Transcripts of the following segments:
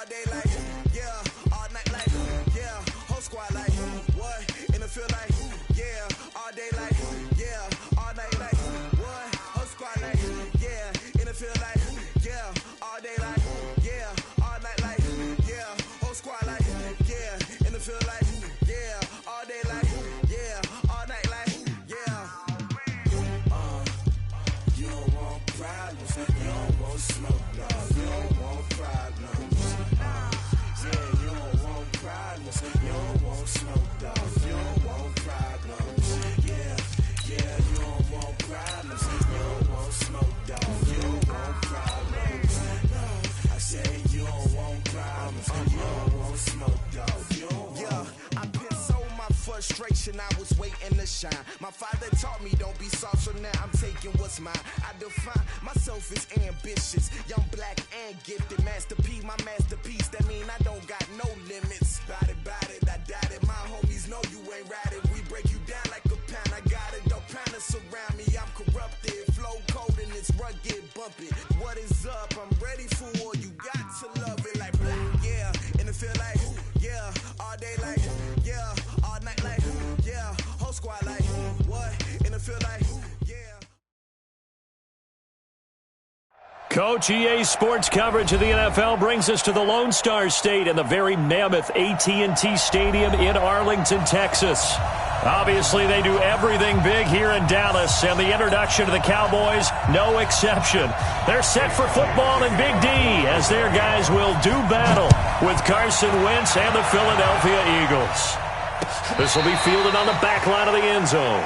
all day like, yeah, all night like, yeah, whole squad like, what, in the field like, yeah, all day like, yeah, all night like, what, whole squad like, yeah, in the field like, yeah, all day like, yeah, all night like, yeah, whole squad like, yeah, in the field like, yeah, all day like, yeah, all night like, yeah. You don't want problems, you don't want smoke, dog. You don't want problems. Yeah, you don't want problems, you don't want smoke, dog. You don't want problems. Yeah, yeah, you don't want problems, you don't want smoke, dog. You don't want problems. No, I say you don't want problems, you don't want smoke, dog. You don't want. Yeah, I put so my frustration, I was waiting to shine. My father taught me don't be soft, so now I'm taking what's mine. I define myself as ambitious, young, black, and gifted. Master P, my masterpiece, that mean I don't got no limits. Bout it, I doubt it. My homies know you ain't ride it. We break you down like a pound. I got it, don't pound to surround me. I'm corrupted, flow cold and it's rugged, bump it. What is up? I'm ready for war. You got to love it like black, yeah. And it feel like, yeah, all day like, yeah, all night like, yeah, whole squad like, what? And it feel like, yeah. Coach, EA Sports coverage of the NFL brings us to the Lone Star State and the very mammoth AT&T Stadium in Arlington, Texas. Obviously, they do everything big here in Dallas, and the introduction to the Cowboys, no exception. They're set for football in Big D as their guys will do battle with Carson Wentz and the Philadelphia Eagles. This will be fielded on the back line of the end zone.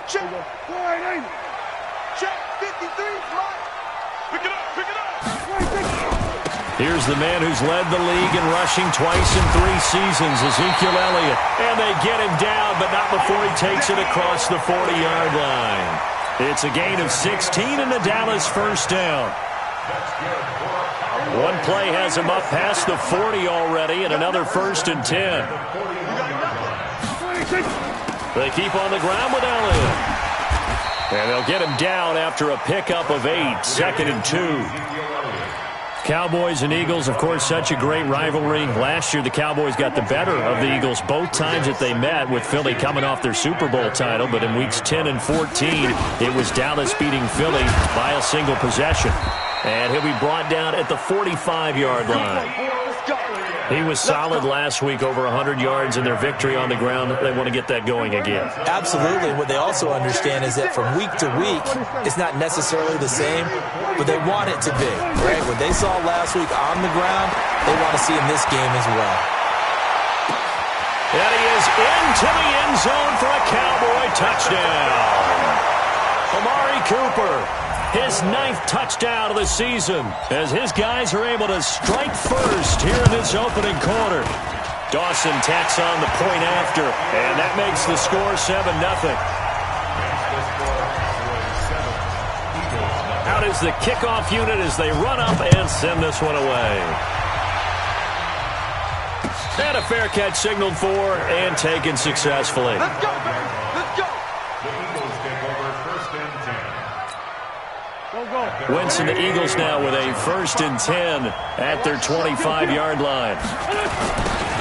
Check 180. Check 53. Pick it up. Here's the man who's led the league in rushing twice in 3 seasons, Ezekiel Elliott. And they get him down, but not before he takes it across the 40-yard line. It's a gain of 16 in the Dallas first down. One play has him up past the 40 already, and another 1st and 10. They keep on the ground with Elliott. And they'll get him down after a pickup of 8, 2nd and 2. Cowboys and Eagles, of course, such a great rivalry. Last year, the Cowboys got the better of the Eagles both times that they met, with Philly coming off their Super Bowl title. But in weeks 10 and 14, it was Dallas beating Philly by a single possession. And he'll be brought down at the 45-yard line. He was solid last week, over 100 yards in their victory on the ground. They want to get that going again. Absolutely. What they also understand is that from week to week, it's not necessarily the same, but they want it to be. Right? What they saw last week on the ground, they want to see in this game as well. And he is into the end zone for a Cowboy touchdown. Amari Cooper, his 9th touchdown of the season, as his guys are able to strike first here in this opening quarter. Dawson tacks on the point after, and that makes the score 7-0. Out is the kickoff unit as they run up and send this one away. And a fair catch signaled for and taken successfully. Let's go, baby. Let's go. Wentz and the Eagles now with a 1st and 10 at their 25-yard line.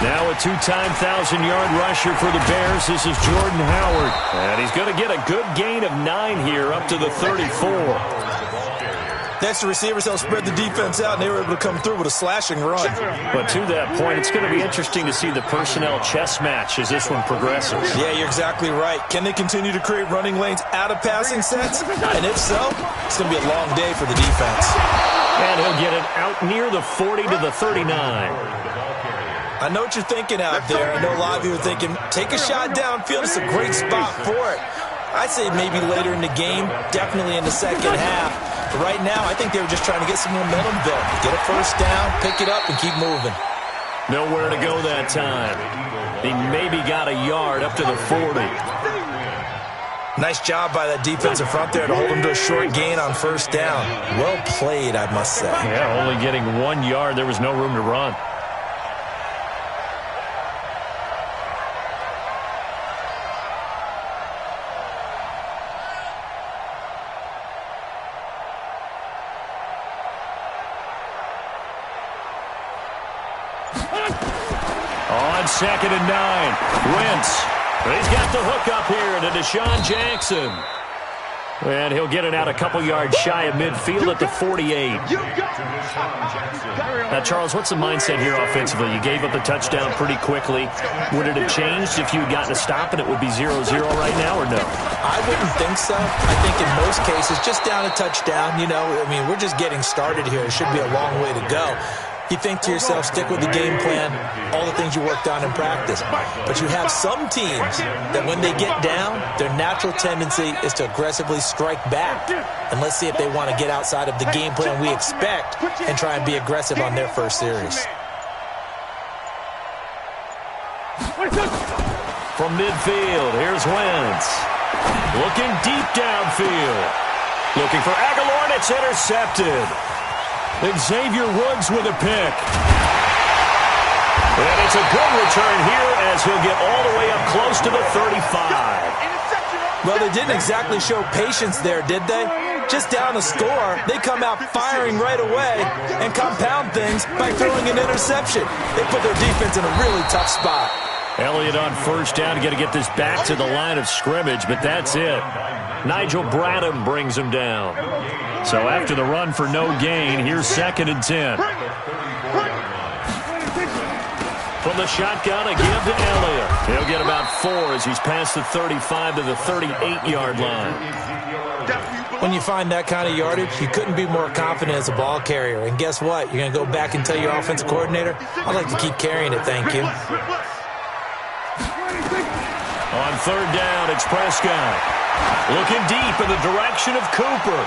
Now a 2-time 1,000-yard rusher for the Bears. This is Jordan Howard. And he's going to get a good gain of 9 here up to the 34. That's the receivers helped spread the defense out, and they were able to come through with a slashing run. But to that point, it's going to be interesting to see the personnel chess match as this one progresses. Yeah, you're exactly right. Can they continue to create running lanes out of passing sets? And if so, it's going to be a long day for the defense. And he'll get it out near the 40 to the 39. I know what you're thinking out there. I know a lot of you are thinking, take a shot downfield. It's a great spot for it. I'd say maybe later in the game, definitely in the second half. But right now, I think they were just trying to get some momentum built. Get a first down, pick it up, and keep moving. Nowhere to go that time. He maybe got a yard up to the 40. Nice job by that defensive front there to hold him to a short gain on first down. Well played, I must say. Yeah, only getting 1 yard. There was no room to run. On 2nd and 9, Wentz. He's got the hook up here to Deshaun Jackson. And he'll get it out a couple yards shy of midfield at the 48. Now, Charles, what's the mindset here offensively? You gave up the touchdown pretty quickly. Would it have changed if you had gotten a stop and it would be 0-0 right now, or no? I wouldn't think so. I think in most cases, just down a touchdown, you know, I mean, we're just getting started here. It should be a long way to go. You think to yourself, stick with the game plan, all the things you worked on in practice. But you have some teams that when they get down, their natural tendency is to aggressively strike back. And let's see if they want to get outside of the game plan we expect and try and be aggressive on their first series. From midfield, here's Wentz. Looking deep downfield. Looking for Aguilar, and it's intercepted. Xavier Woods with a pick. And it's a good return here as he'll get all the way up close to the 35. Well, they didn't exactly show patience there, did they? Just down a score, they come out firing right away and compound things by throwing an interception. They put their defense in a really tough spot. Elliott on first down, got to get this back to the line of scrimmage, but that's it. Nigel Bradham brings him down. So after the run for no gain, here's 2nd and 10. From the shotgun, a give to Elliott. He'll get about 4 as he's past the 35 to the 38-yard line. When you find that kind of yardage, you couldn't be more confident as a ball carrier. And guess what? You're going to go back and tell your offensive coordinator, I'd like to keep carrying it, thank you. On 3rd down, it's Prescott. Looking deep in the direction of Cooper.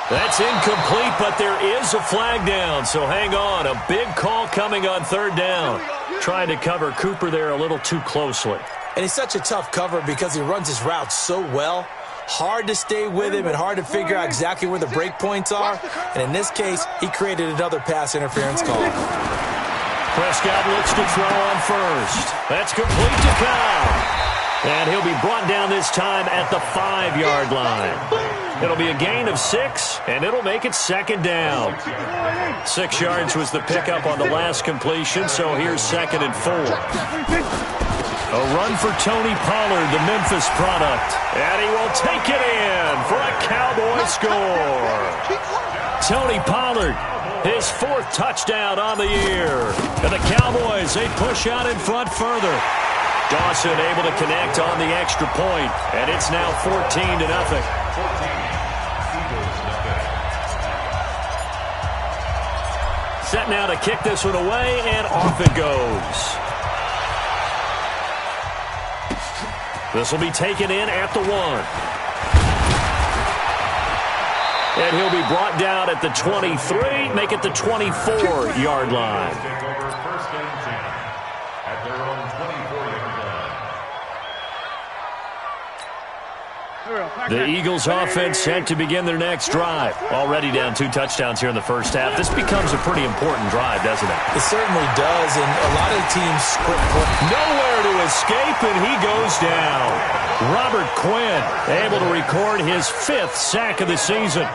That's incomplete, but there is a flag down, so hang on. A big call coming on 3rd down. Trying to cover Cooper there a little too closely. And he's such a tough cover because he runs his route so well. Hard to stay with him and hard to figure out exactly where the break points are. And in this case, he created another pass interference call. Prescott looks to throw on first. That's complete to Kyle. And he'll be brought down this time at the 5-yard line. It'll be a gain of 6, and it'll make it 2nd down. 6 yards was the pickup on the last completion, so here's 2nd and 4. A run for Tony Pollard, the Memphis product. And he will take it in for a Cowboy score. Tony Pollard, his 4th touchdown on the year. And the Cowboys, they push out in front further. Dawson able to connect on the extra point, and it's now 14-0. Set now to kick this one away, and off it goes. This will be taken in at the 1. And he'll be brought down at the 23, make it the 24-yard line. The Eagles offense set to begin their next drive. Already down 2 touchdowns here in the first half. This becomes a pretty important drive, doesn't it? It certainly does, and a lot of teams script play. Nowhere to escape, and he goes down. Robert Quinn able to record his 5th sack of the season.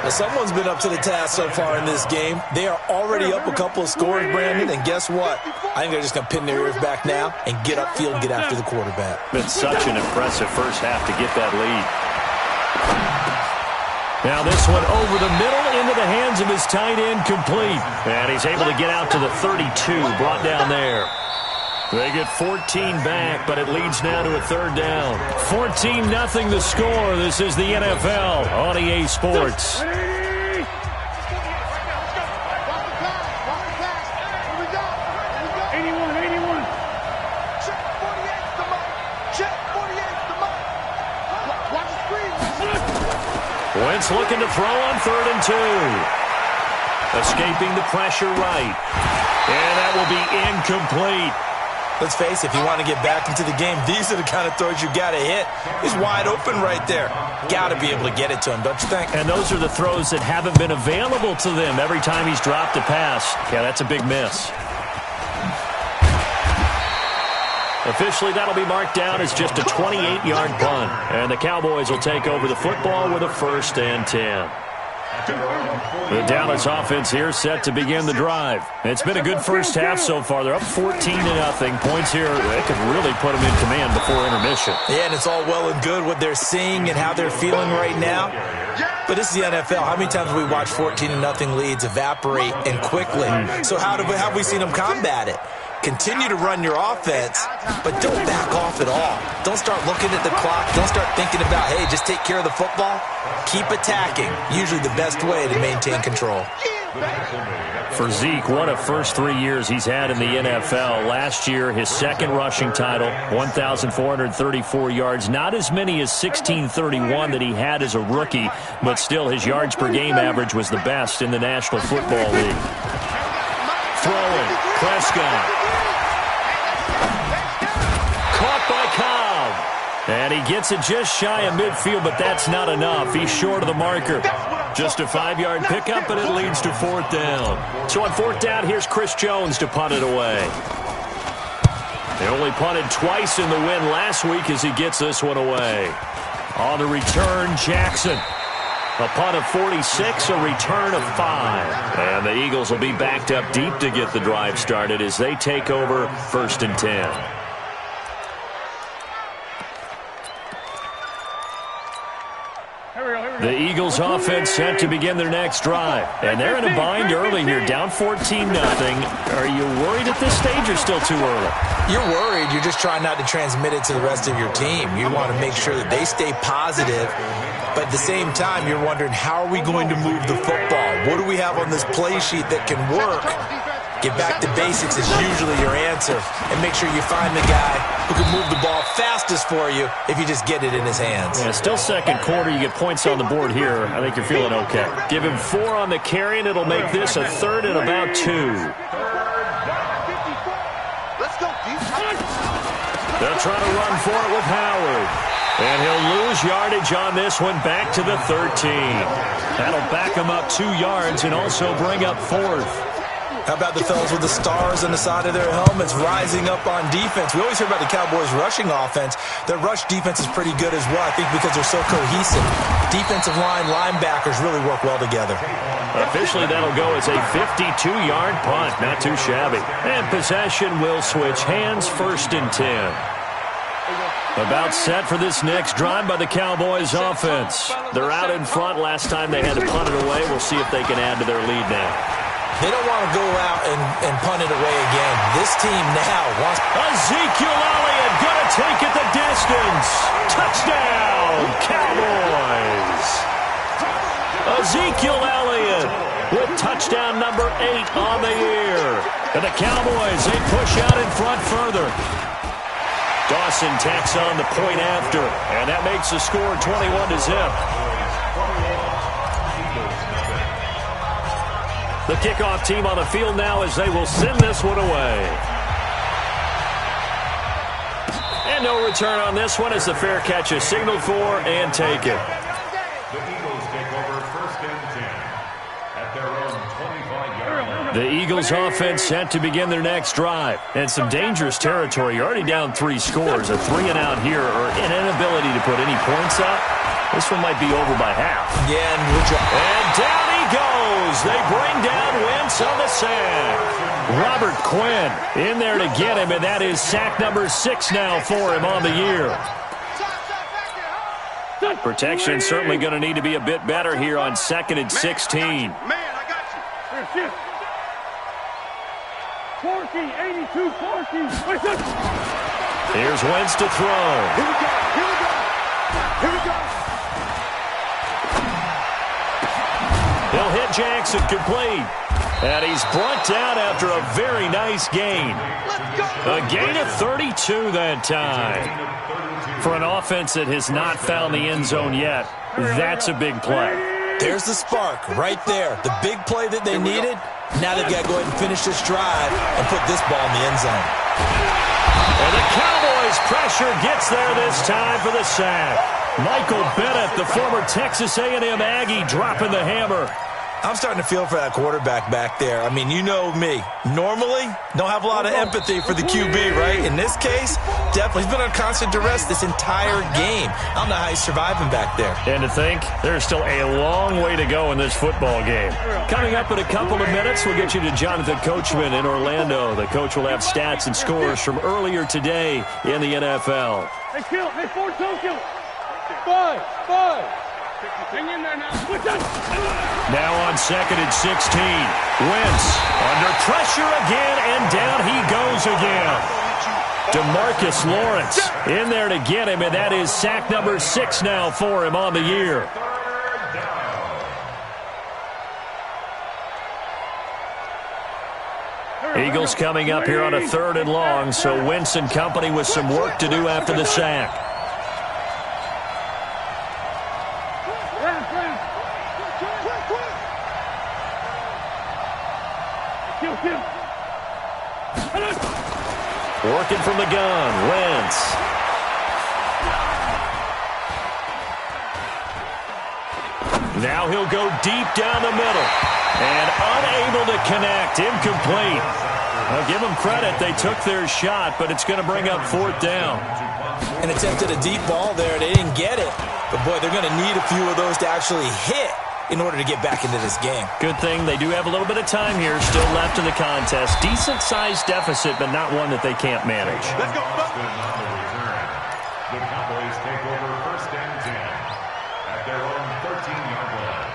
Now, someone's been up to the task so far in this game. They are already up a couple of scores, Brandon, and guess what? I think they're just going to pin their ears back now and get upfield and get after the quarterback. It's such an impressive first half to get that lead. Now this one over the middle into the hands of his tight end, complete. And he's able to get out to the 32, brought down there. They get 14 back, but it leads now to a 3rd down. 14-0 the score. This is the NFL on EA Sports. Wentz looking to throw on 3rd and 2. Escaping the pressure right. And that will be incomplete. Let's face it, if you want to get back into the game, these are the kind of throws you got to hit. He's wide open right there. Got to be able to get it to him, don't you think? And those are the throws that haven't been available to them every time he's dropped a pass. Yeah, that's a big miss. Officially, that'll be marked down as just a 28-yard punt. And the Cowboys will take over the football with a 1st and 10. The Dallas offense here set to begin the drive. It's been a good first half so far. They're up 14-0. Points here, they could really put them in command before intermission. Yeah, and it's all well and good what they're seeing and how they're feeling right now. But this is the NFL. How many times have we watched 14-0 leads evaporate and quickly? So how have we seen them combat it? Continue to run your offense, but don't back off at all. Don't start looking at the clock. Don't start thinking about, hey, just take care of the football. Keep attacking. Usually the best way to maintain control. For Zeke, what a first 3 years he's had in the NFL. Last year, his second rushing title, 1,434 yards. Not as many as 1,631 that he had as a rookie, but still his yards per game average was the best in the National Football League. Throwing, Prescott. Caught by Cobb. And he gets it just shy of midfield, but that's not enough. He's short of the marker. Just a 5-yard pickup, and it leads to 4th down. So on 4th down, here's Chris Jones to punt it away. They only punted twice in the win last week as he gets this one away. On the return, Jackson. A punt of 46, a return of 5. And the Eagles will be backed up deep to get the drive started as they take over 1st and 10. The Eagles offense set to begin their next drive. And they're in a bind early here, down 14-0. Are you worried at this stage or still too early? You're worried. You're just trying not to transmit it to the rest of your team. You want to make sure that they stay positive. But at the same time, you're wondering, how are we going to move the football? What do we have on this play sheet that can work? Get back to basics is usually your answer. And make sure you find the guy who can move the ball fastest for you if you just get it in his hands. Yeah, still second quarter. You get points on the board here. I think you're feeling okay. Give him 4 on the carry, and it'll make this a 3rd and about 2. They'll try to run for it with Howard. And he'll lose yardage on this one, back to the 13. That'll back him up 2 yards and also bring up 4th. How about the fellas with the stars on the side of their helmets rising up on defense? We always hear about the Cowboys' rushing offense. Their rush defense is pretty good as well, I think, because they're so cohesive. Defensive line, linebackers really work well together. Officially, that'll go as a 52-yard punt. Not too shabby. And possession will switch hands, 1st and 10. About set for this next drive by the Cowboys offense. They're out in front. Last time they had to punt it away. We'll see if they can add to their lead now. They don't want to go out and punt it away again. This team now wants... Ezekiel Elliott going to take it the distance. Touchdown, Cowboys. Ezekiel Elliott with touchdown number 8 on the year. And the Cowboys, they push out in front further. Dawson tacks on the point after, and that makes the score 21-0. The kickoff team on the field now as they will send this one away. And no return on this one as the fair catch is signaled for and taken. The Eagles take over 1st and 10 at their own 25-yard line. The Eagles offense set to begin their next drive. And some dangerous territory. You're already down 3 scores. A 3-and-out here or an inability to put any points up. This one might be over by half. Yeah, and down he goes. They bring down Wentz on the sack. Robert Quinn in there to get him, and that is sack number 6 now for him on the year. Protection certainly going to need to be a bit better here on 2nd and 16. Man, I got you. 82, 40. Here's Wentz to throw. Here we go. He'll hit Jackson complete. And he's brought down after a very nice gain. A gain of 32 that time. For an offense that has not found the end zone yet, that's a big play. There's the spark right there. The big play that they needed. Now they've got to go ahead and finish this drive and put this ball in the end zone. And the Cowboys' pressure gets there this time for the sack. Michael Bennett, the former Texas A&M Aggie, dropping the hammer. I'm starting to feel for that quarterback back there. I mean, you know me. Normally, don't have a lot of empathy for the QB, right? In this case, definitely. He's been on constant duress this entire game. I don't know how he's surviving back there. And to think, there's still a long way to go in this football game. Coming up in a couple of minutes, we'll get you to Jonathan Coachman in Orlando. The coach will have stats and scores from earlier today in the NFL. Hey, kill. Hey, forward toe, kill. Five. Hang in there now. Now on 2nd and 16. Wentz under pressure again, and down he goes again. DeMarcus Lawrence in there to get him, and that is sack number 6 now for him on the year. Eagles coming up here on a 3rd and long, so Wentz and company with some work to do after the sack. Working from the gun, Wentz. Now he'll go deep down the middle. And unable to connect, incomplete. I'll give them credit, they took their shot, but it's going to bring up 4th down. And attempted a deep ball there, they didn't get it. But boy, they're going to need a few of those to actually hit in order to get back into this game. Good thing they do have a little bit of time here still left in the contest. Decent-sized deficit, but not one that they can't manage. Let's go. The Cowboys take over 1st and 10 at their own 13-yard line.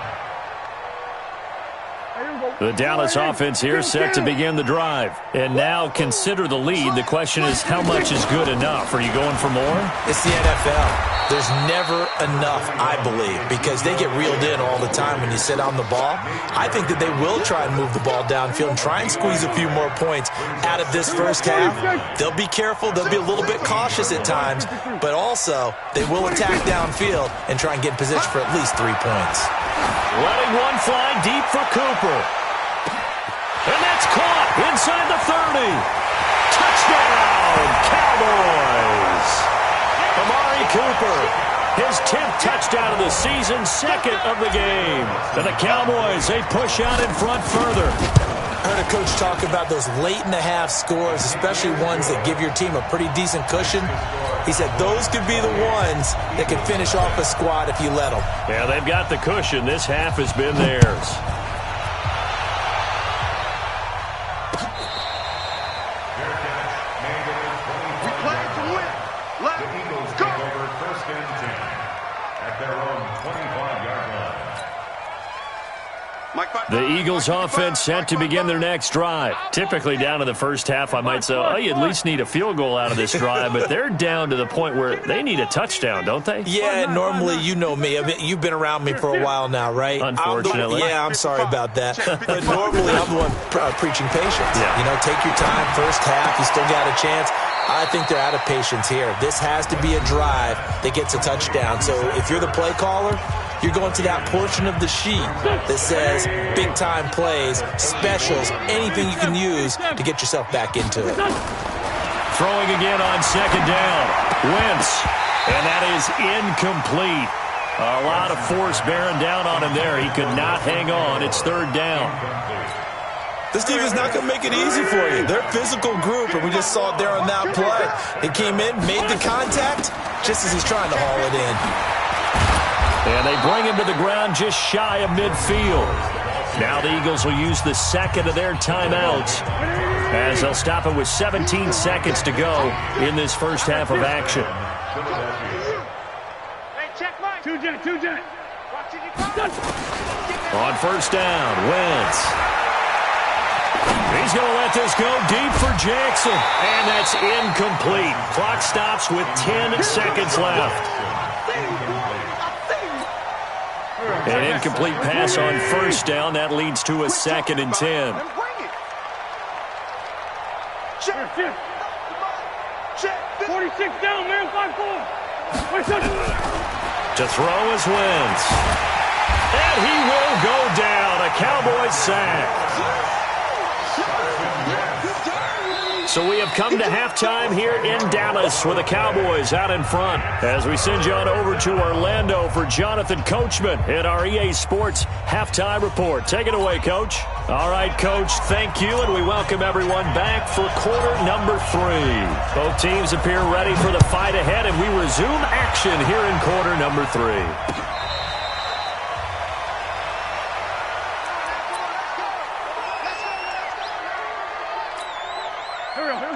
The Dallas offense here set to begin the drive. And now consider the lead. The question is, how much is good enough? Are you going for more? It's the NFL. There's never enough, I believe, because they get reeled in all the time when you sit on the ball. I think that they will try and move the ball downfield and try and squeeze a few more points out of this first half. They'll be careful. They'll be a little bit cautious at times, but also they will attack downfield and try and get in position for at least 3 points. Letting one fly deep for Cooper. And that's caught inside the 30. Touchdown, Cowboys. Amari Cooper, his 10th touchdown of the season, 2nd of the game. And the Cowboys, they push out in front further. I heard a coach talk about those late-in-the-half scores, especially ones that give your team a pretty decent cushion. He said those could be the ones that could finish off a squad if you let them. Yeah, they've got the cushion. This half has been theirs. The Eagles offense set to begin their next drive. Typically down to the first half, I might say, oh, you at least need a field goal out of this drive, but they're down to the point where they need a touchdown, don't they? Yeah, normally, you know me. I mean, you've been around me for a while now, right? Unfortunately. I'm sorry about that. But normally, I'm the one preaching patience. Yeah. You know, take your time. First half, you still got a chance. I think they're out of patience here. This has to be a drive that gets a touchdown. So if you're the play caller, you're going to that portion of the sheet that says big-time plays, specials, anything you can use to get yourself back into it. Throwing again on 2nd down. Wentz, and that is incomplete. A lot of force bearing down on him there. He could not hang on. It's 3rd down. This team is not going to make it easy for you. They're a physical group, and we just saw it there on that play. He came in, made the contact, just as he's trying to haul it in. And they bring him to the ground just shy of midfield. Now the Eagles will use the 2nd of their timeouts as they'll stop it with 17 seconds to go in this first half of action. Hey, check mine. Two jet. On 1st down, Wentz. He's going to let this go deep for Jackson. And that's incomplete. Clock stops with 10 seconds left. An incomplete pass on 1st down. That leads to a 2nd and 10. Check. 46 down, man. 5-4. To throw is Wentz. And he will go down. A Cowboys sack. So we have come to halftime here in Dallas with the Cowboys out in front. As we send you on over to Orlando for Jonathan Coachman at our EA Sports Halftime Report. Take it away, Coach. All right, Coach, thank you, and we welcome everyone back for quarter number 3. Both teams appear ready for the fight ahead, and we resume action here in quarter number 3.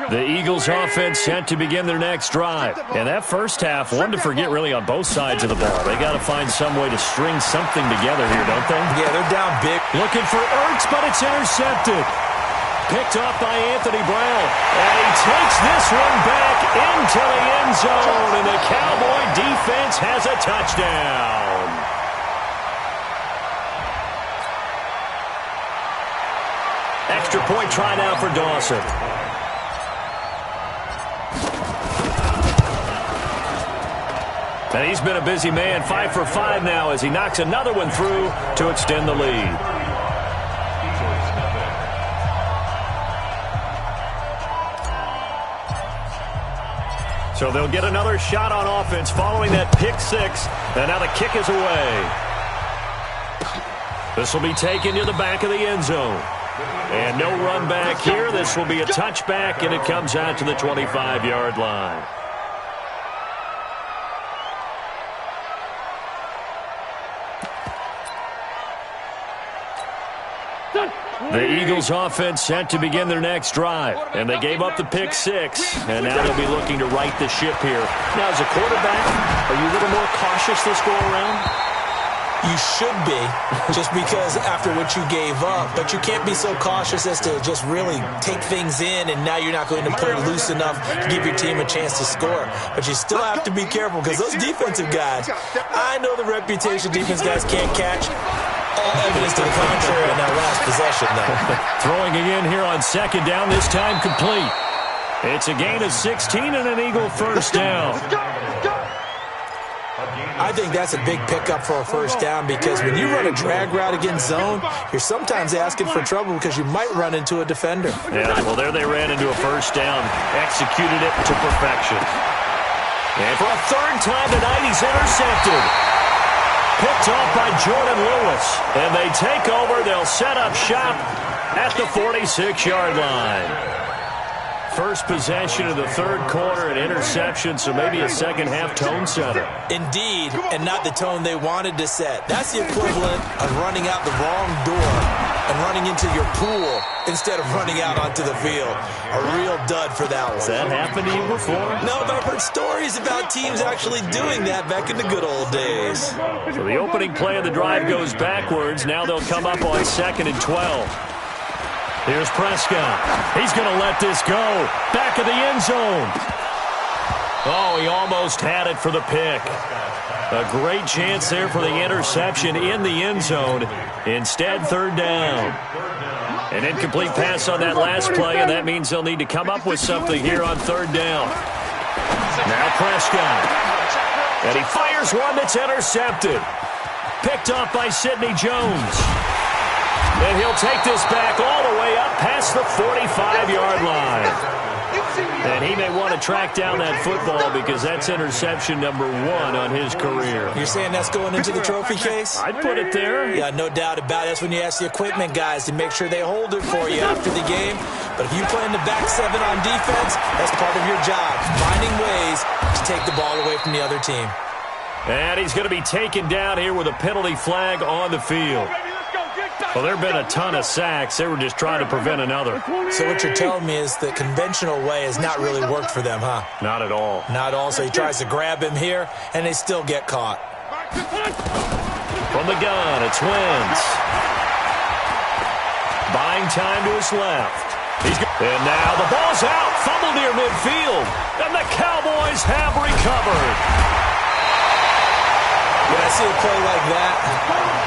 The Eagles offense set to begin their next drive. And that first half, one to forget really on both sides of the ball. They got to find some way to string something together here, don't they? Yeah, they're down big. Looking for Ertz, but it's intercepted. Picked off by Anthony Brown. And he takes this one back into the end zone. And the Cowboy defense has a touchdown. Extra point try now for Dawson. And he's been a busy man, 5 for 5 now as he knocks another one through to extend the lead. So they'll get another shot on offense following that pick 6. And now the kick is away. This will be taken to the back of the end zone. And no run back here. This will be a touchback, and it comes out to the 25-yard line. The Eagles offense set to begin their next drive. And they gave up the pick 6. And now they'll be looking to right the ship here. Now, as a quarterback, are you a little more cautious this go-around? You should be, just because after what you gave up. But you can't be so cautious as to just really take things in, and now you're not going to play loose enough to give your team a chance to score. But you still have to be careful because those defensive guys, I know the reputation defense guys can't catch. All evidence to the contrary in that last possession, though. Throwing again here on second down, this time complete. It's a gain of 16 and an Eagle first down. I think that's a big pickup for a first down because when you run a drag route against zone, you're sometimes asking for trouble because you might run into a defender. Yeah, well, there they ran into a first down, executed it to perfection. And for a third time tonight, he's intercepted. Picked off by Jordan Lewis. And they take over. They'll set up shop at the 46-yard line. First possession of the third quarter, an interception, so maybe a second-half tone setter. Indeed, and not the tone they wanted to set. That's the equivalent of running out the wrong door and running into your pool instead of running out onto the field. A real dud for that one. Has that happened to you before? No, but I've heard stories about teams actually doing that back in the good old days. So the opening play of the drive goes backwards. Now they'll come up on 2nd and 12. Here's Prescott. He's going to let this go. Back of the end zone. Oh, he almost had it for the pick. A great chance there for the interception in the end zone. Instead, third down. An incomplete pass on that last play, and that means they'll need to come up with something here on third down. Now Prescott. And he fires one that's intercepted. Picked off by Sidney Jones. And he'll take this back all the way up past the 45-yard line. And he may want to track down that football because that's interception number 1 on his career. You're saying that's going into the trophy case? I'd put it there. Yeah, no doubt about it. That's when you ask the equipment guys to make sure they hold it for you after the game. But if you play in the back 7 on defense, that's part of your job, finding ways to take the ball away from the other team. And he's going to be taken down here with a penalty flag on the field. Well, there have been a ton of sacks. They were just trying to prevent another. So what you're telling me is the conventional way has not really worked for them, huh? Not at all. Not at all. So he tries to grab him here, and they still get caught. From the gun, it's Wentz. Buying time to his left. And now the ball's out. Fumble near midfield. And the Cowboys have recovered. When I see a play like that,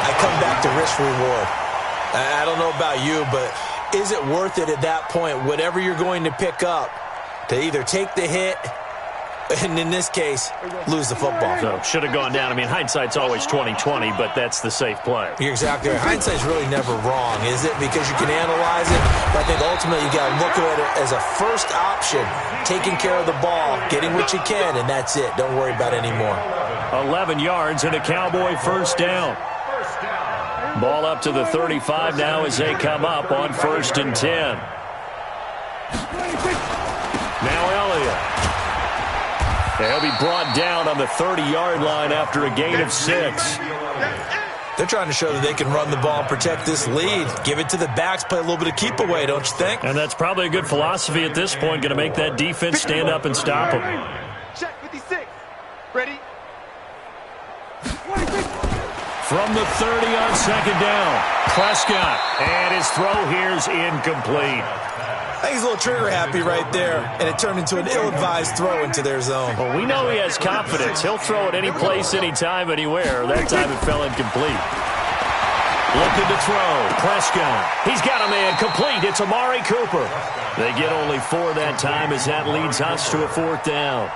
I come back to risk-reward. I don't know about you, but is it worth it at that point, whatever you're going to pick up, to either take the hit And in this case, lose the football. So should have gone down. I mean, hindsight's always 20/20, but that's the safe play. You're exactly right. Hindsight's really never wrong, is it? Because you can analyze it, but I think ultimately you got to look at it as a first option, taking care of the ball, getting what you can, and that's it. Don't worry about it anymore. 11 yards and a Cowboy first down. Ball up to the 35 now as they come up on 1st and 10. Now Elliott. He'll be brought down on the 30-yard line after a gain of 6. They're trying to show that they can run the ball and protect this lead. Give it to the backs, play a little bit of keep away, don't you think? And that's probably a good philosophy at this point, going to make that defense stand up and stop them. Check 56. Ready? From the 30 on 2nd down, Prescott. And his throw here's incomplete. I think he's a little trigger happy right there, and it turned into an ill-advised throw into their zone. Well, we know he has confidence. He'll throw it any place, anytime, anywhere. That time it fell incomplete. Looking to throw. Prescott. He's got a man complete. It's Amari Cooper. They get only 4 that time as that leads us to a 4th down.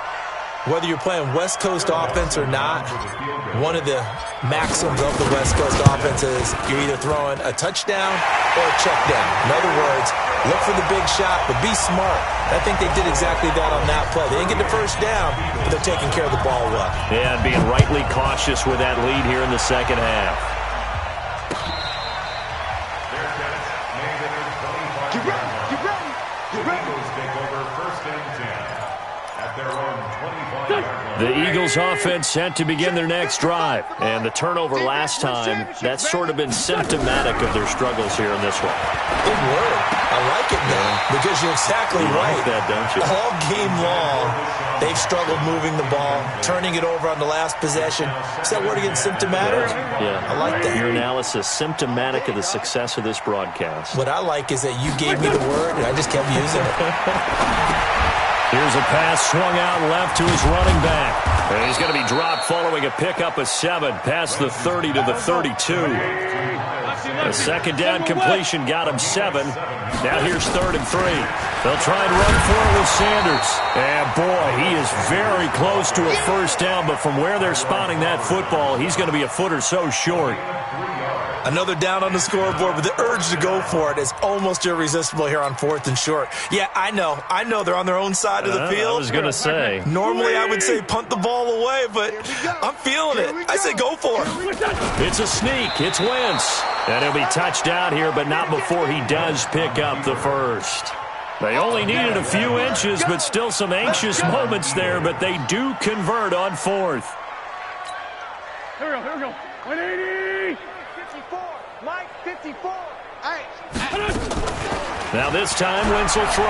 Whether you're playing West Coast offense or not, one of the maxims of the West Coast offense is you're either throwing a touchdown or a check down. In other words, look for the big shot, but be smart. I think they did exactly that on that play. They didn't get the first down, but they're taking care of the ball well. Yeah, and being rightly cautious with that lead here in the second half. Get ready. Get ready. Get ready. Eagles take over 1st and 10 at their own 25-yard line. The Eagles offense set to begin their next drive. And the turnover last time, that's sort of been symptomatic of their struggles here in this one. Good word. I like it now because you're exactly right. Like that, don't you? All game long, they've struggled moving the ball, turning it over on the last possession. Is that word again, symptomatic? Yeah. I like that. Your analysis, symptomatic of the success of this broadcast. What I like is that you gave me the word, and I just kept using it. Here's a pass swung out left to his running back. And he's going to be dropped following a pickup of 7 past the 30 to the 32. A 2nd down completion got him 7. Now here's 3rd and 3. They'll try and run for it with Sanders. And boy, he is very close to a first down, but from where they're spotting that football, he's going to be a foot or so short. Another down on the scoreboard, but the urge to go for it is almost irresistible here on 4th and short. Yeah, I know they're on their own side of the field. I was going to say. Normally I would say punt the ball away, but I'm feeling it. I say go for it. It's a sneak. It's Wentz. And he'll be touched out here, but not before he does pick up the first. They only needed a few inches, but still some anxious moments there, but they do convert on 4th. Here we go. 180. 54. Mike, 54. Hey. Now this time, Wentz will throw.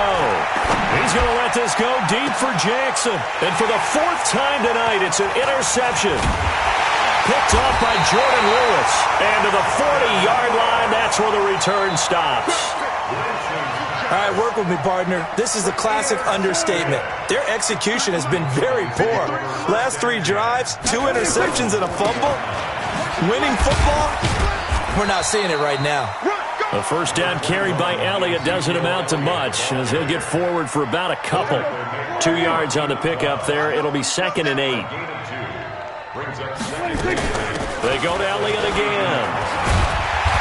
He's going to let this go deep for Jackson. And for the 4th time tonight, it's an interception. Picked off by Jordan Lewis. And to the 40-yard line, that's where the return stops. All right, work with me, partner. This is a classic understatement. Their execution has been very poor. Last 3 drives, 2 interceptions and a fumble. Winning football, we're not seeing it right now. A first down carry by Elliott doesn't amount to much as he'll get forward for about a couple. 2 yards on the pickup there. It'll be 2nd and 8. They go to Elliott again.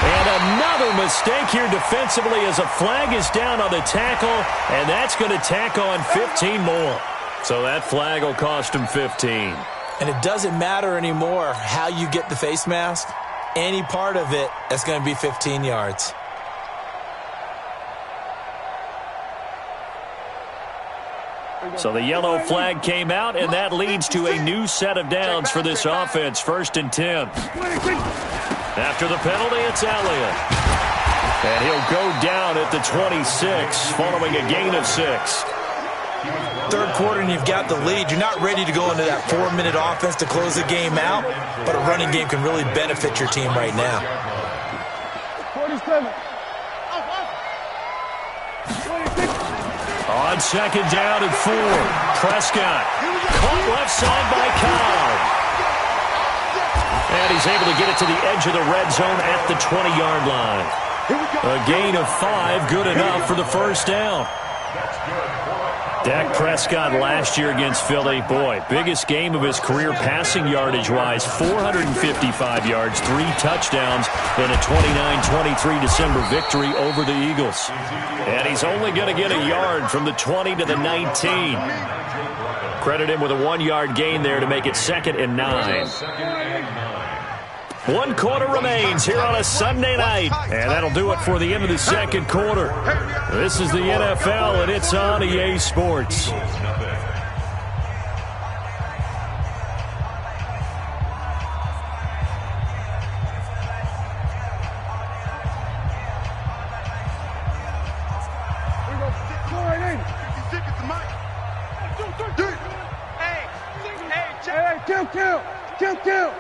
And another mistake here defensively as a flag is down on the tackle, and that's going to tack on 15 more. So that flag will cost him 15. And it doesn't matter anymore how you get the face mask. Any part of it, that's going to be 15 yards. So the yellow flag came out, and that leads to a new set of downs for this offense. 1st and 10. After the penalty, it's Elliott. And he'll go down at the 26 following a gain of 6. 3rd quarter and you've got the lead. You're not ready to go into that 4-minute offense to close the game out, but a running game can really benefit your team right now. 47. On 2nd down and 4, Prescott caught left side by Cobb. And he's able to get it to the edge of the red zone at the 20-yard line. A gain of 5, good enough for the first down. That's good for a Dak Prescott last year against Philly, boy, biggest game of his career passing yardage-wise, 455 yards, 3 touchdowns in a 29-23 December victory over the Eagles. And he's only going to get a yard from the 20 to the 19. Credit him with a 1-yard gain there to make it 2nd and 9. 1 quarter remains here on a Sunday night. And that'll do it for the end of the 2nd quarter. This is the NFL, and it's on EA Sports. Kill.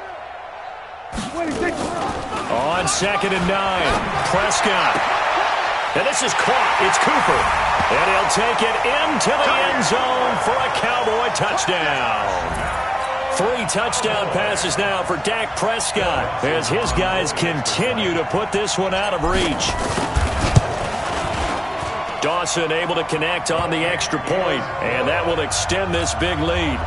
On 2nd and 9, Prescott. And this is caught. It's Cooper. And he'll take it into the end zone for a Cowboy touchdown. 3 touchdown passes now for Dak Prescott as his guys continue to put this one out of reach. Dawson able to connect on the extra point, and that will extend this big lead.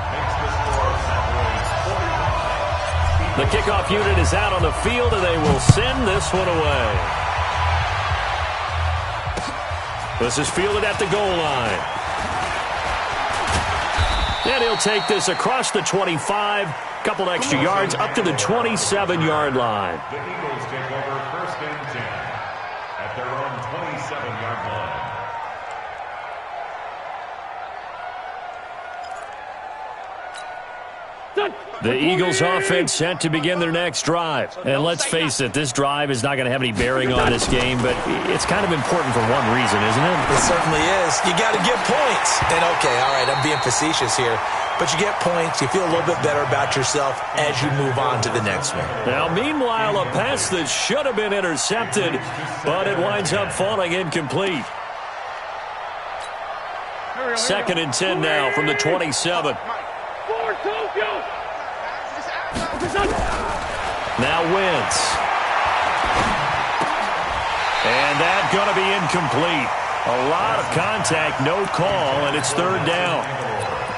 The kickoff unit is out on the field, and they will send this one away. This is fielded at the goal line. And he'll take this across the 25, couple extra yards, up to the 27-yard line. The Eagles take over 1st and 10 at their own 27-yard line. The Eagles offense set to begin their next drive. And let's face it, this drive is not going to have any bearing on this game, but it's kind of important for one reason, isn't it? It certainly is. You got to get points. And okay, all right, I'm being facetious here, but you get points, you feel a little bit better about yourself as you move on to the next one. Now, meanwhile, a pass that should have been intercepted, but it winds up falling incomplete. 2nd and 10 now from the 27. Now Wentz. And that's going to be incomplete. A lot of contact, no call, and it's 3rd down.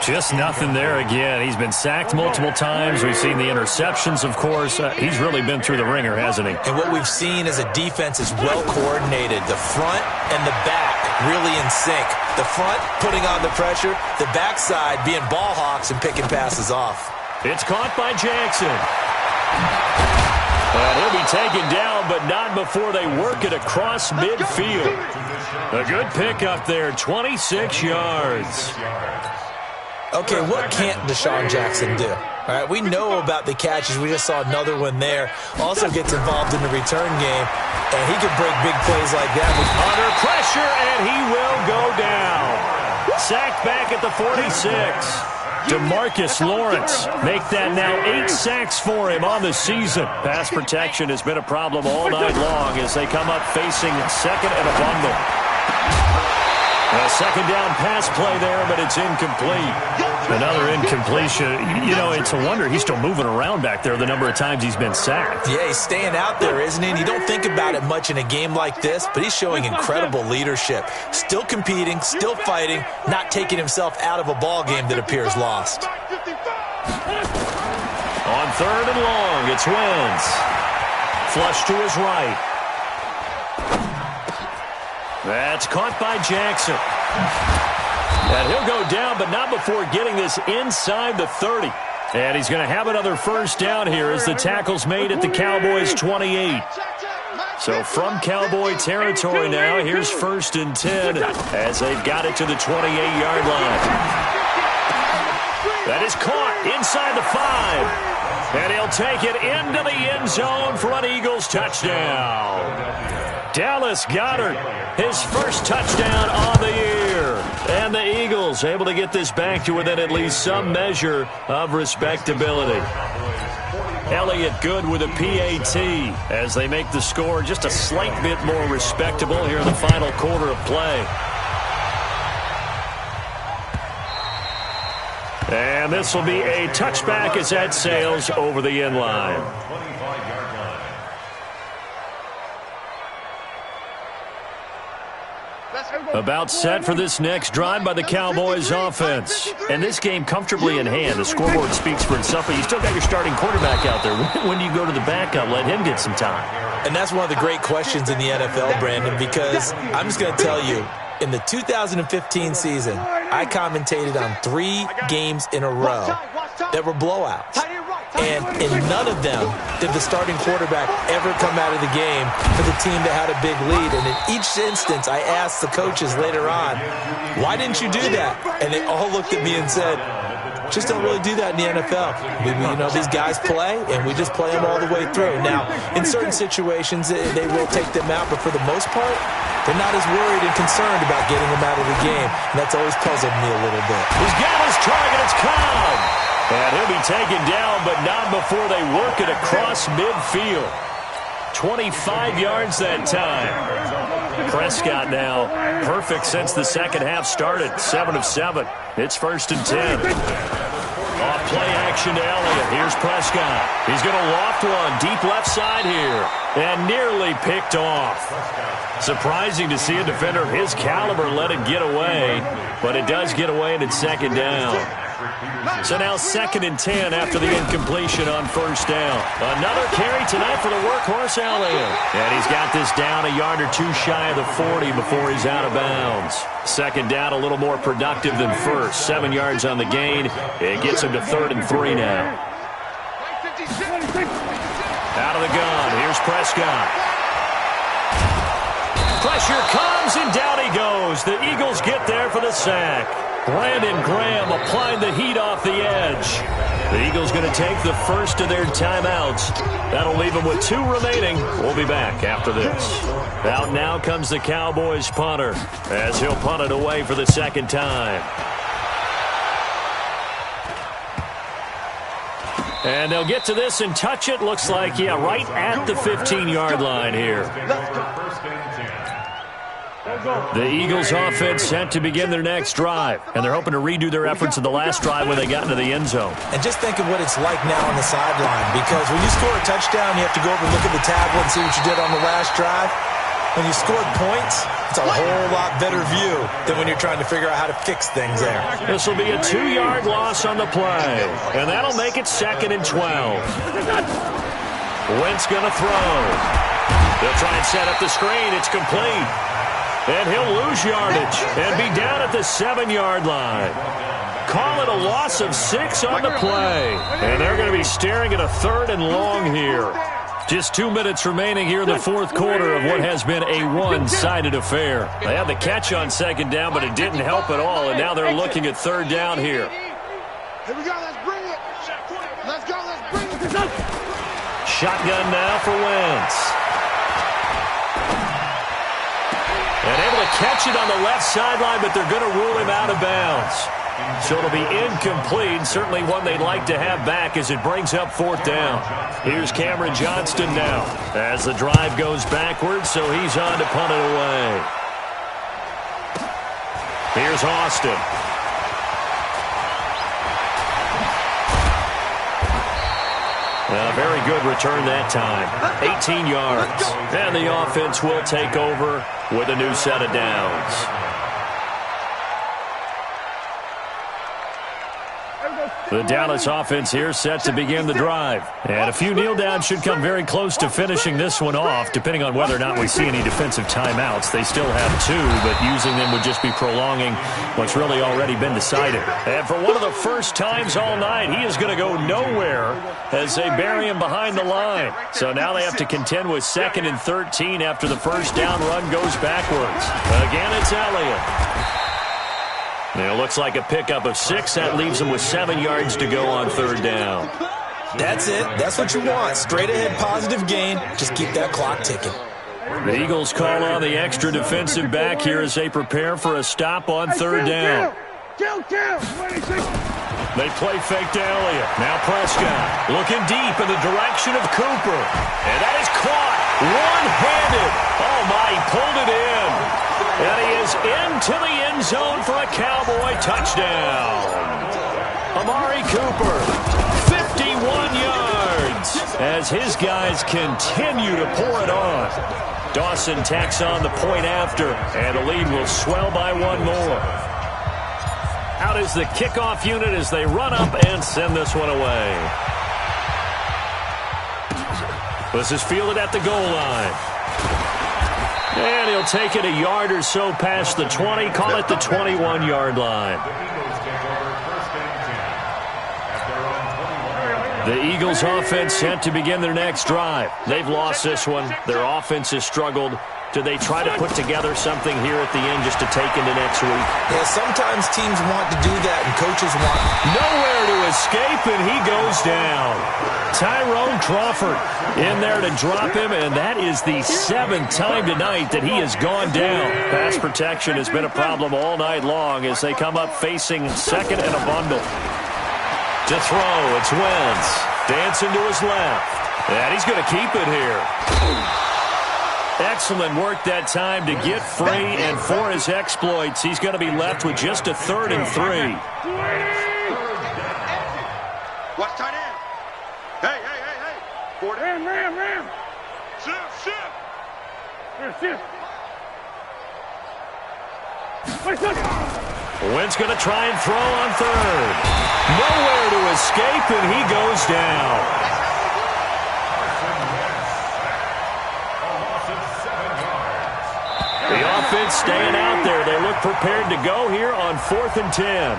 Just nothing there again. He's been sacked multiple times. We've seen the interceptions, of course. He's really been through the ringer, hasn't he? And what we've seen as a defense is well coordinated. The front and the back really in sync. The front putting on the pressure, the backside being ball hawks and picking passes off. It's caught by Jackson. And he'll be taken down, but not before they work it across midfield. A good pickup there, 26 yards. Okay, what can't Deshaun Jackson do? All right, we know about the catches. We just saw another one there. Also gets involved in the return game, and he can break big plays like that. Under pressure, and he will go down. Sacked back at the 46. DeMarcus Lawrence make that now 8 sacks for him on the season. Pass protection has been a problem all night long as they come up facing 2nd and a bundle. A 2nd down pass play there, but it's incomplete. Another incompletion. You know, it's a wonder he's still moving around back there the number of times he's been sacked. Yeah, he's staying out there, isn't he? And you don't think about it much in a game like this, but he's showing incredible leadership. Still competing, still fighting, not taking himself out of a ball game that appears lost. On 3rd and long, it's Wentz. Flush to his right. That's caught by Jackson. And he'll go down, but not before getting this inside the 30. And he's going to have another 1st down here as the tackle's made at the Cowboys' 28. So from Cowboy territory now, here's 1st and 10 as they've got it to the 28-yard line. That is caught inside the 5. And he'll take it into the end zone for an Eagles touchdown. Dallas Goedert, his 1st touchdown on the year. And the Eagles able to get this back to within at least some measure of respectability. Elliott good with a PAT as they make the score just a slight bit more respectable here in the final quarter of play. And this will be a touchback as that sails over the end line. About set for this next drive by the Cowboys offense. And this game comfortably in hand. The scoreboard speaks for itself, but you still got your starting quarterback out there. When do you go to the backup? Let him get some time. And that's one of the great questions in the NFL, Brandon, because I'm just going to tell you, in the 2015 season, I commentated on 3 games in a row that were blowouts. And in none of them did the starting quarterback ever come out of the game for the team that had a big lead. And in each instance, I asked the coaches later on, why didn't you do that? And they all looked at me and said, just don't really do that in the NFL. These guys play, and we just play them all the way through. Now, in certain situations, they will take them out, but for the most part, they're not as worried and concerned about getting them out of the game. And that's always puzzled me a little bit. He's got his target. It's Cobb. And he'll be taken down, but not before they work it across midfield. 25 yards that time. Prescott now perfect since the second half started. 7 of 7. It's 1st and 10. Off play action to Elliott. Here's Prescott. He's going to loft one deep left side here. And nearly picked off. Surprising to see a defender of his caliber let it get away. But it does get away, and it's 2nd down. So now 2nd and 10 after the incompletion on 1st down. Another carry tonight for the workhorse Elliott. And he's got this down a yard or 2 shy of the 40 before he's out of bounds. 2nd down a little more productive than 1st. 7 yards on the gain. It gets him to 3rd and 3 now. Out of the gun. Here's Prescott. Pressure comes, and down he goes. The Eagles get there for the sack. Brandon Graham applying the heat off the edge. The Eagles going to take the first of their timeouts. That'll leave them with 2 remaining. We'll be back after this. Out now comes the Cowboys punter as he'll punt it away for the 2nd time. And they'll get to this and touch it. Looks like, right at the 15-yard line here. The Eagles offense set to begin their next drive, and they're hoping to redo their efforts in the last drive when they got into the end zone. And just think of what it's like now on the sideline, because when you score a touchdown, you have to go over and look at the tablet and see what you did on the last drive. When you scored points, it's a whole lot better view than when you're trying to figure out how to fix things there. This will be a 2-yard loss on the play, and that'll make it 2nd and 12. Wentz going to throw. They'll try and set up the screen. It's complete. And he'll lose yardage and be down at the 7-yard line. Call it a loss of 6 on the play. And they're going to be staring at a 3rd and long here. Just 2 minutes remaining here in the 4th quarter of what has been a one-sided affair. They had the catch on 2nd down, but it didn't help at all. And now they're looking at 3rd down here. Here we go. Let's bring it. Let's go. Let's bring it. Shotgun now for Wentz. And able to catch it on the left sideline, but they're going to rule him out of bounds. So it'll be incomplete, certainly one they'd like to have back as it brings up 4th down. Here's Cameron Johnston now as the drive goes backwards, so he's on to punt it away. Here's Austin. A very good return that time. 18 yards. And the offense will take over with a new set of downs. The Dallas offense here set to begin the drive. And a few kneel downs should come very close to finishing this one off, depending on whether or not we see any defensive timeouts. They still have 2, but using them would just be prolonging what's really already been decided. And for one of the first times all night, he is going to go nowhere as they bury him behind the line. So now they have to contend with 2nd and 13 after the first down run goes backwards. Again, it's Elliott. It looks like a pickup of 6. That leaves them with 7 yards to go on 3rd down. That's it. That's what you want. Straight ahead positive gain. Just keep that clock ticking. The Eagles call on the extra defensive back here as they prepare for a stop on 3rd down. They play fake to Elliott. Now Prescott looking deep in the direction of Cooper. And that is caught one-handed. Oh, my, he pulled it in. And he is into the end zone for a Cowboy touchdown. Amari Cooper, 51 yards as his guys continue to pour it on. Dawson tacks on the point after, and the lead will swell by one more. Out is the kickoff unit as they run up and send this one away. This is fielded at the goal line. And he'll take it a yard or so past the 20, call it the 21-yard line. The Eagles offense set to begin their next drive. They've lost this one. Their offense has struggled. Do they try to put together something here at the end just to take into next week? Yeah, sometimes teams want to do that and coaches want nowhere to escape, and he goes down. Tyrone Crawford in there to drop him, and that is the 7th time tonight that he has gone down. Pass protection has been a problem all night long as they come up facing second and a bundle. To throw, it's Wentz. Dancing to his left. And he's going to keep it here. Excellent work that time to get free, and for his exploits, he's going to be left with just a 3rd and 3. Watch tight end. Hey. Gort. Ram. Shift. Here, Wentz going to try and throw on 3rd. Nowhere to escape, and he goes down. The offense staying out there. They look prepared to go here on 4th and 10.